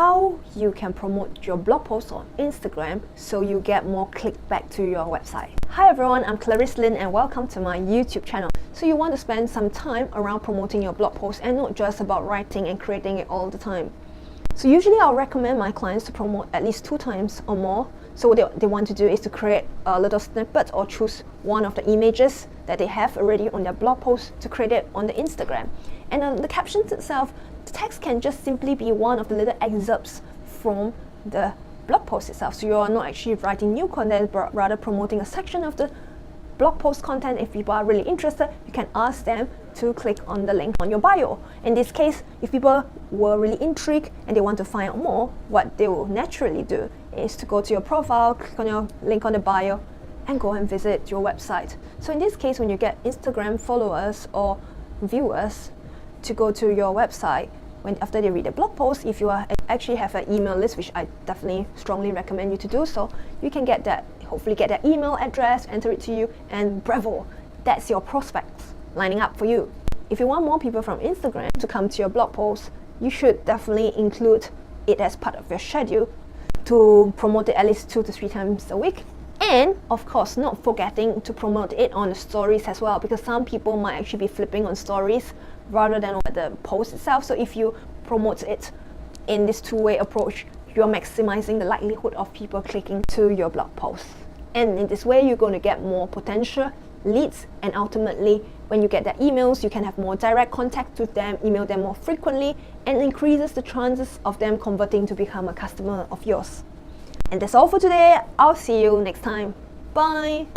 how you can promote your blog post on Instagram so you get more click back to your website. Hi everyone, I'm Clarice Lin and welcome to my YouTube channel. So you want to spend some time around promoting your blog post and not just about writing and creating it all the time. So usually I'll recommend my clients to promote at least 2 times or more. So what they want to do is to create a little snippet or choose one of the images that they have already on their blog post to create it on the Instagram. And the captions itself, the text can just simply be one of the little excerpts from the blog post itself. So you are not actually writing new content, but rather promoting a section of the blog post content. If people are really interested, you can ask them to click on the link on your bio. In this case, if people were really intrigued and they want to find out more, what they will naturally do is to go to your profile, click on your link on the bio, and go and visit your website. So in this case, when you get Instagram followers or viewers to go to your website, after they read the blog post, if you actually have an email list, which I definitely strongly recommend you to do so, you can hopefully get their email address, enter it to you, and bravo, that's your prospects lining up for you. If you want more people from Instagram to come to your blog post, you should definitely include it as part of your schedule to promote it at least 2 to 3 times a week. And of course, not forgetting to promote it on the stories as well, because some people might actually be flipping on stories rather than on the post itself. So if you promote it in this two-way approach, you're maximizing the likelihood of people clicking to your blog post. And in this way, you're going to get more potential leads, and ultimately, when you get their emails, you can have more direct contact with them, email them more frequently, and increases the chances of them converting to become a customer of yours. And that's all for today. I'll see you next time. Bye!